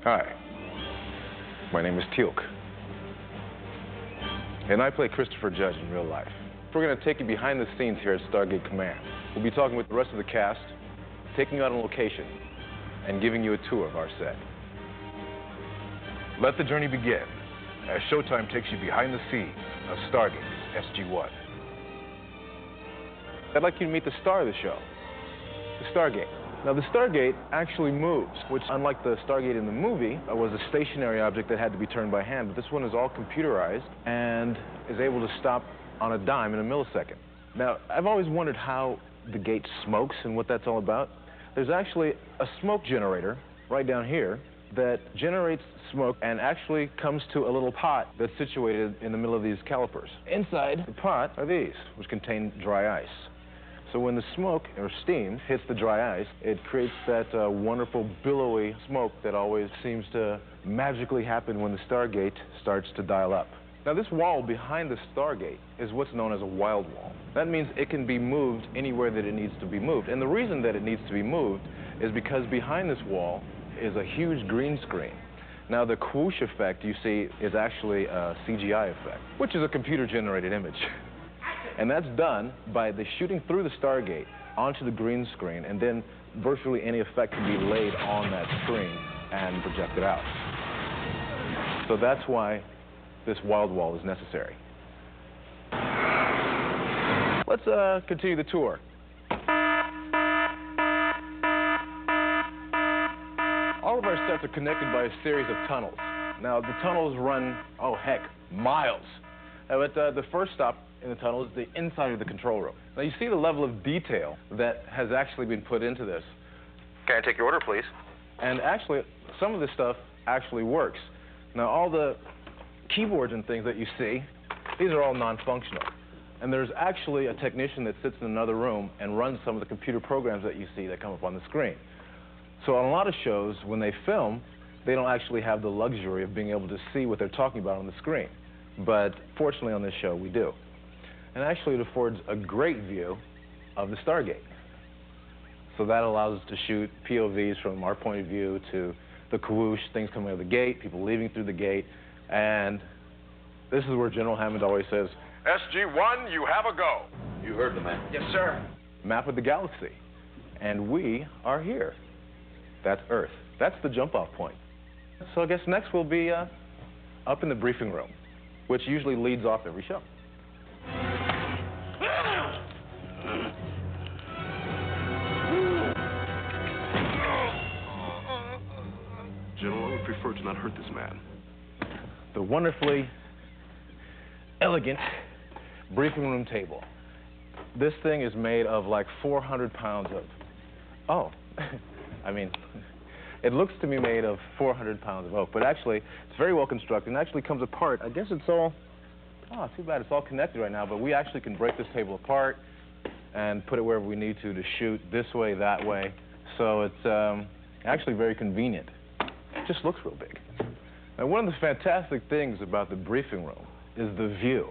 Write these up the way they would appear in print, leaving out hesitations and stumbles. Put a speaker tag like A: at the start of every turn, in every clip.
A: Hi, my name is Teal'c, and I play Christopher Judge in real life. We're going to take you behind the scenes here at Stargate Command. We'll be talking with the rest of the cast, taking you out on location, and giving you a tour of our set. Let the journey begin as Showtime takes you behind the scenes of Stargate's SG-1. I'd like you to meet the star of the show, the Stargate. Now, the Stargate actually moves, which, unlike the Stargate in the movie, was a stationary object that had to be turned by hand, but this one is all computerized and is able to stop on a dime in a millisecond. Now, I've always wondered how the gate smokes and what that's all about. There's actually a smoke generator right down here that generates smoke and actually comes to a little pot that's situated in the middle of these calipers. Inside the pot are these, which contain dry ice. So when the smoke or steam hits the dry ice, it creates that wonderful billowy smoke that always seems to magically happen when the Stargate starts to dial up. Now, this wall behind the Stargate is what's known as a wild wall. That means it can be moved anywhere that it needs to be moved. And the reason that it needs to be moved is because behind this wall is a huge green screen. Now, the whoosh effect you see is actually a CGI effect, which is a computer-generated image. And that's done by the shooting through the Stargate onto the green screen, and then virtually any effect can be laid on that screen and projected out. So that's why this wild wall is necessary. Let's continue the tour. All of our sets are connected by a series of tunnels. Now, the tunnels run, oh heck, miles. But the first stop in the tunnel is the inside of the control room. Now, you see the level of detail that has actually been put into this. Can I take your order, please? And actually, some of this stuff actually works. Now, all the keyboards and things that you see, these are all non-functional. And there's actually a technician that sits in another room and runs some of the computer programs that you see that come up on the screen. So on a lot of shows, when they film, they don't actually have the luxury of being able to see what they're talking about on the screen. But fortunately, on this show, we do. And actually, it affords a great view of the Stargate. So that allows us to shoot POVs from our point of view to the whoosh, things coming out of the gate, people leaving through the gate. And this is where General Hammond always says, SG-1, you have a go.
B: You heard the man.
C: Yes, sir.
A: Map of the galaxy. And we are here. That's Earth. That's the jump-off point. So I guess next we'll be up in the briefing room, which usually leads off every show.
D: General, I would prefer to not hurt this man.
A: The wonderfully elegant briefing room table. This thing is made of like 400 pounds of... Oh, I mean, it looks to me made of 400 pounds of oak, but actually, it's very well constructed and actually comes apart. I guess it's all... Oh, too bad it's all connected right now, but we actually can break this table apart and put it wherever we need to shoot this way, that way. So it's actually very convenient. It just looks real big. Now, one of the fantastic things about the briefing room is the view.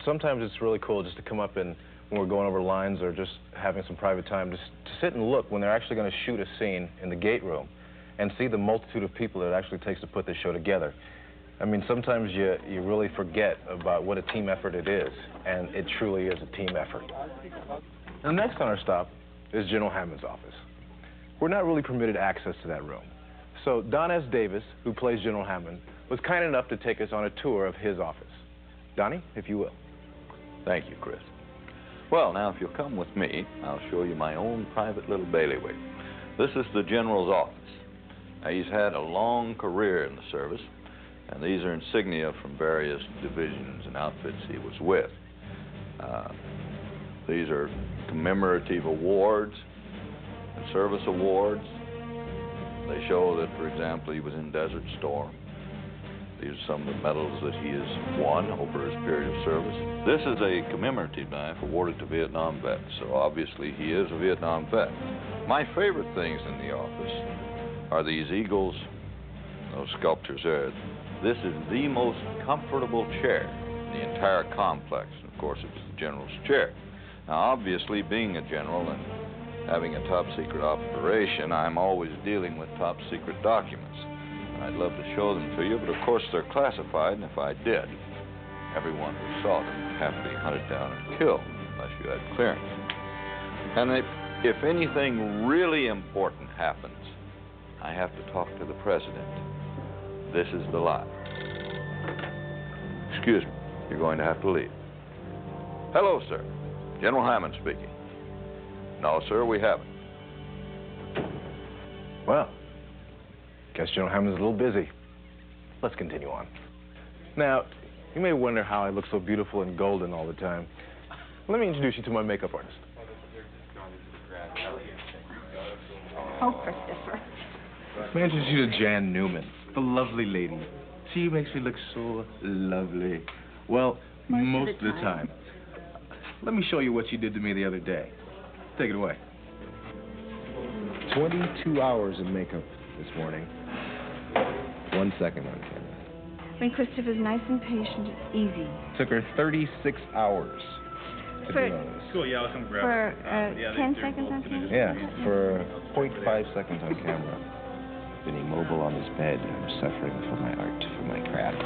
A: Sometimes it's really cool just to come up and, when we're going over lines or just having some private time, just to sit and look when they're actually going to shoot a scene in the gate room and see the multitude of people that it actually takes to put this show together. I mean, sometimes you really forget about what a team effort it is, and it truly is a team effort. Now, next on our stop is General Hammond's office. We're not really permitted access to that room. So Don S. Davis, who plays General Hammond, was kind enough to take us on a tour of his office. Donnie, if you will.
B: Thank you, Chris. Well, now, if you'll come with me, I'll show you my own private little bailiwick. This is the General's office. Now, he's had a long career in the service, and these are insignia from various divisions and outfits he was with. These are commemorative awards and service awards. They show that, for example, he was in Desert Storm. These are some of the medals that he has won over his period of service. This is a commemorative knife awarded to Vietnam vets, so obviously he is a Vietnam vet. My favorite things in the office are these eagles, those sculptures there. This is the most comfortable chair in the entire complex. And of course, it's the General's chair. Now, obviously, being a general and having a top-secret operation, I'm always dealing with top-secret documents. I'd love to show them to you, but of course they're classified, and if I did, everyone who saw them would have to be hunted down and killed unless you had clearance. And if anything really important happens, I have to talk to the president. This is the lot. Excuse me, you're going to have to leave. Hello, sir. General Hammond speaking. No, sir, we haven't.
A: Well, guess General Hammond's a little busy. Let's continue on. Now, you may wonder how I look so beautiful and golden all the time. Let me introduce you to my makeup artist.
C: Oh, Christopher.
A: Let me introduce you to Jan Newman, the lovely lady. She makes me look so lovely. Well, most of the time. Let me show you what she did to me the other day. Take it away. 22 hours of makeup this morning. 1 second on camera.
C: When Christopher's nice and patient, it's easy.
A: Took her 36 hours to do all this.
E: Cool, yeah, I'll come grab
C: For
E: it.
C: 10 seconds on camera?
A: Yeah, for 0.5 seconds on camera. Been immobile on his bed. I'm suffering for my art, for my craft.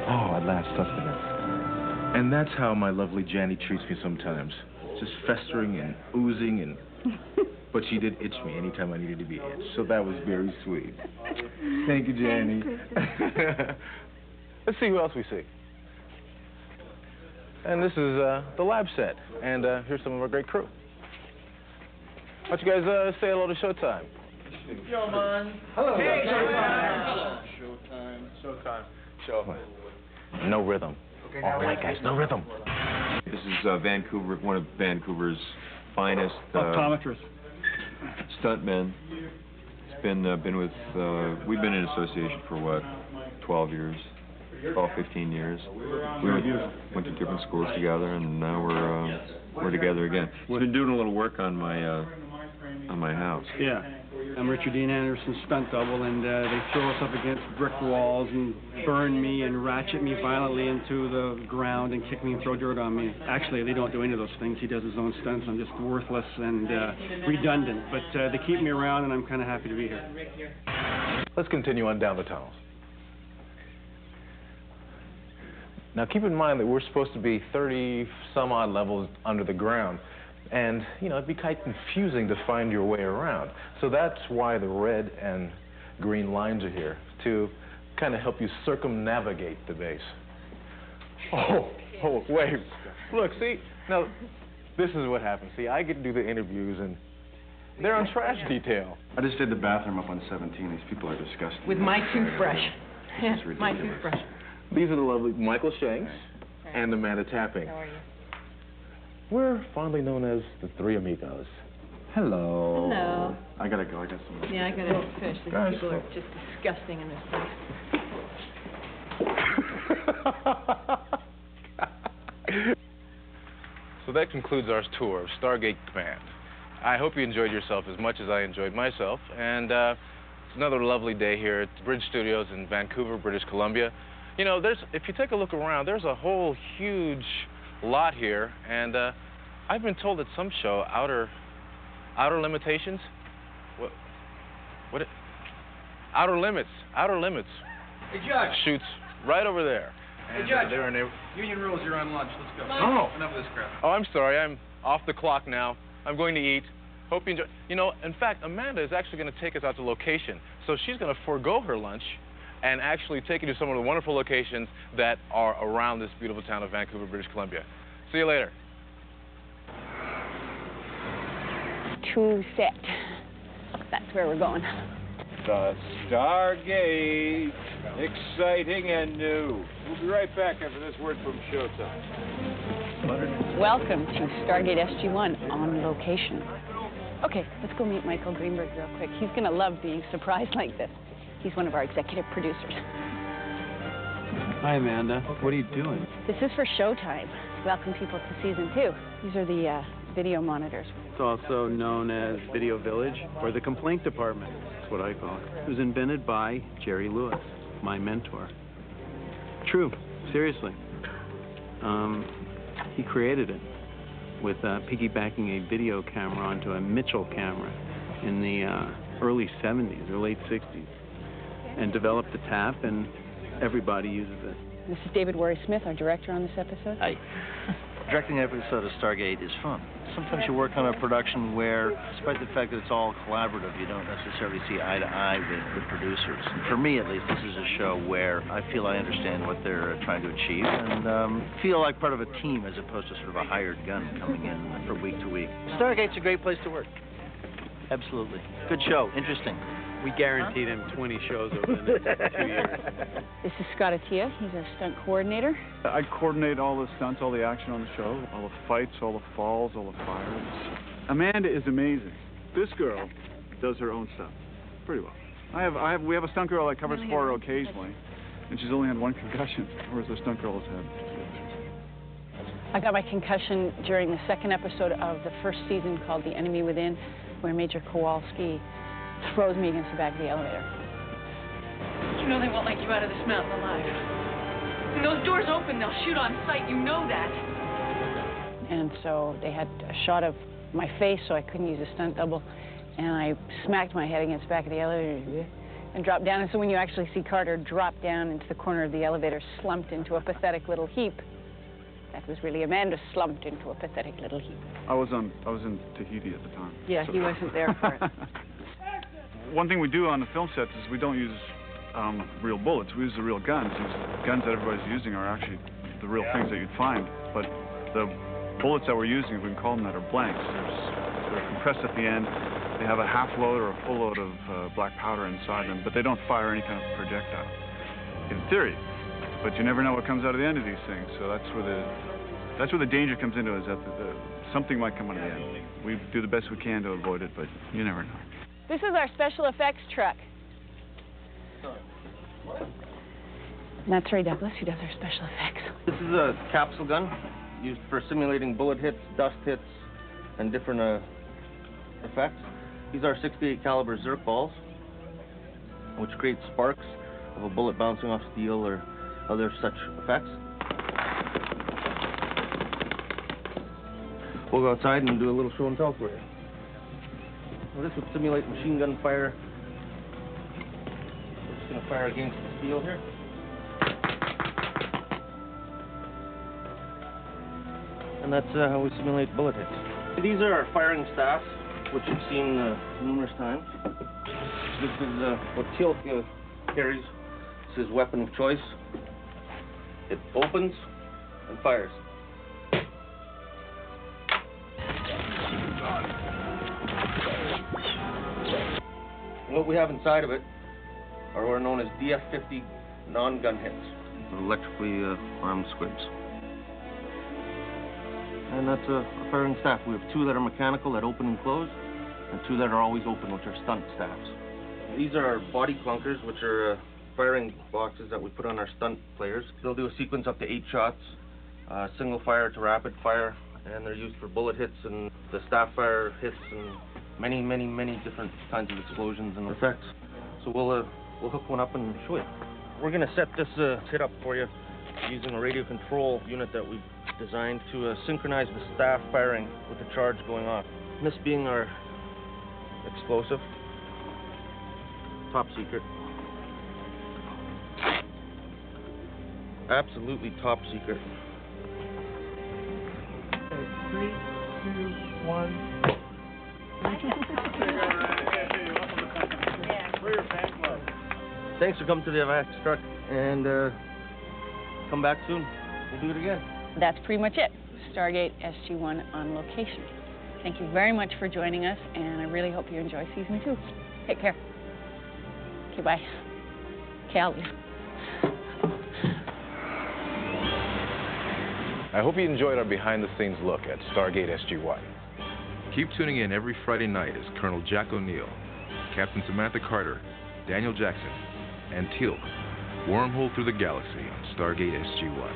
A: Oh, at last, sustenance. And that's how my lovely Janny treats me sometimes. Just festering and oozing and... But she did itch me anytime I needed to be itched, so that was very sweet. Thank you, Janny. Let's see who else we see. And this is the lab set, and here's some of our great crew. Why don't you guys say hello to Showtime?
E: Yo, man.
A: Hello.
E: Hey,
A: Showtime.
E: Showtime. Show.
A: No rhythm. All right, guys, no rhythm.
F: This is Vancouver, one of Vancouver's finest
E: Optometrist.
F: stuntmen. It's been with, we've been in association for what, 12 years, 12, 15 years. We went to different schools together, and now we're together again. We've been doing a little work on my house.
E: Yeah. I'm Richard Dean Anderson's stunt double, and they throw us up against brick walls and burn me and ratchet me violently into the ground and kick me and throw dirt on me. Actually, they don't do any of those things. He does his own stunts. I'm just worthless and redundant. But they keep me around, and I'm kind of happy to be here.
A: Let's continue on down the tunnels. Now, keep in mind that we're supposed to be 30-some-odd levels under the ground. And, you know, it'd be kind of confusing to find your way around. So that's why the red and green lines are here, to kind of help you circumnavigate the base. Oh, wait. Look, see? Now, this is what happens. See, I get to do the interviews, and they're on trash detail.
D: I just did the bathroom up on 17. These people are disgusting.
G: With my toothbrush.
D: This is
G: My
D: ridiculous.
G: toothbrush.
A: These are the lovely Michael Shanks and Amanda Tapping.
G: How are you?
A: We're fondly known as the Three Amigos.
D: Hello.
G: Hello.
D: I gotta go. I got some.
G: Yeah, I gotta finish. These
A: Guys,
G: people are just disgusting in this place.
A: So that concludes our tour of Stargate Command. I hope you enjoyed yourself as much as I enjoyed myself. And it's another lovely day here at Bridge Studios in Vancouver, British Columbia. You know, if you take a look around, there's a whole huge lot here, and I've been told that some show Outer Limitations. What? Outer Limits.
E: Hey, Judge.
A: Shoots right over there.
E: Hey,
A: And,
E: Judge.
A: they're in there.
E: Union rules, you're on lunch. Let's go.
A: Oh.
E: Enough of this crap.
A: Oh, I'm sorry. I'm off the clock now. I'm going to eat. Hope you enjoy. You know, in fact, Amanda is actually going to take us out to location. So she's going to forego her lunch and actually take you to some of the wonderful locations that are around this beautiful town of Vancouver, British Columbia. See you later.
C: To set. That's where we're going.
H: The Stargate. Exciting and new. We'll be right back after this word from Showtime.
C: Welcome to Stargate SG-1 on location. Okay, let's go meet Michael Greenberg real quick. He's going to love being surprised like this. He's one of our executive producers.
E: Hi, Amanda. What are you doing?
C: This is for Showtime. Welcome people to season 2. These are the video monitors.
E: It's also known as Video Village, or the Complaint Department. That's what I call it. It was invented by Jerry Lewis, my mentor. True, seriously. He created it with piggybacking a video camera onto a Mitchell camera in the
I: early 70s or late 60s and developed the tap, and everybody uses it.
C: This is David Worry-Smith, our director on this episode.
J: Hi. Directing an episode of Stargate is fun. Sometimes you work on a production where, despite the fact that it's all collaborative, you don't necessarily see eye to eye with the producers. And for me, at least, this is a show where I feel I understand what they're trying to achieve and feel like part of a team as opposed to sort of a hired gun coming in for week to week. Stargate's a great place to work. Absolutely. Good show. Interesting.
I: We guaranteed him 20 shows over the next 2 years.
C: This is Scott Attia. He's our stunt coordinator.
K: I coordinate all the stunts, all the action on the show, all the fights, all the falls, all the fires. Amanda is amazing. This girl does her own stuff pretty well. We have a stunt girl that covers for her occasionally, and she's only had 1 concussion, whereas the stunt girl has had.
C: I got my concussion during the 2nd episode of the 1st season called The Enemy Within, where Major Kowalski throws me against the back of the elevator.
L: You know they won't let you out of this mountain alive. When those doors open, they'll shoot on sight. You know that.
C: And so they had a shot of my face, so I couldn't use a stunt double. And I smacked my head against the back of the elevator and dropped down. And so when you actually see Carter drop down into the corner of the elevator, slumped into a pathetic little heap, that was really Amanda slumped into a pathetic little heap.
K: I was in Tahiti at the time.
C: Yeah, he wasn't there for it.
K: One thing we do on the film sets is we don't use real bullets. We use the real guns. These guns that everybody's using are actually the real things that you'd find. But the bullets that we're using, if we can call them that, are blanks. They're compressed at the end. They have a half load or a full load of black powder inside them, but they don't fire any kind of projectile, in theory. But you never know what comes out of the end of these things. So that's where the danger comes into, is that something might come out of the end. We do the best we can to avoid it, but you never know.
C: This is our special effects truck. And that's Ray Douglas, who does our special effects.
J: This is a capsule gun used for simulating bullet hits, dust hits, and different effects. These are 68 caliber Zerk balls, which create sparks of a bullet bouncing off steel or other such effects. We'll go outside and do a little show and tell for you. Well, this would simulate machine gun fire. We're just going to fire against the steel here. And that's how we simulate bullet hits. These are our firing staffs, which you've seen numerous times. This is what Teal carries. It's his weapon of choice. It opens and fires. What we have inside of it are what are known as DF-50 non-gun hits, electrically armed squibs. And that's a firing staff. We have 2 that are mechanical that open and close, and 2 that are always open, which are stunt staffs. These are our body clunkers, which are firing boxes that we put on our stunt players. They'll do a sequence up to 8 shots, single fire to rapid fire, and they're used for bullet hits and the staff fire hits and many, many, many different kinds of explosions and effects. So we'll hook one up and show you. We're going to set this hit up for you using a radio control unit that we've designed to synchronize the staff firing with the charge going off. And this being our explosive, top secret. Absolutely top secret. 3, 2, 1. Thanks for coming to the FX truck, and come back soon. We'll do it again.
C: That's pretty much it. Stargate SG-1 on location. Thank you very much for joining us, and I really hope you enjoy season 2. Take care. Okay, bye. Okay, I'll leave.
A: I hope you enjoyed our behind-the-scenes look at Stargate SG-1.
M: Keep tuning in every Friday night as Colonel Jack O'Neill, Captain Samantha Carter, Daniel Jackson, and Teal'c wormhole through the galaxy on Stargate SG-1.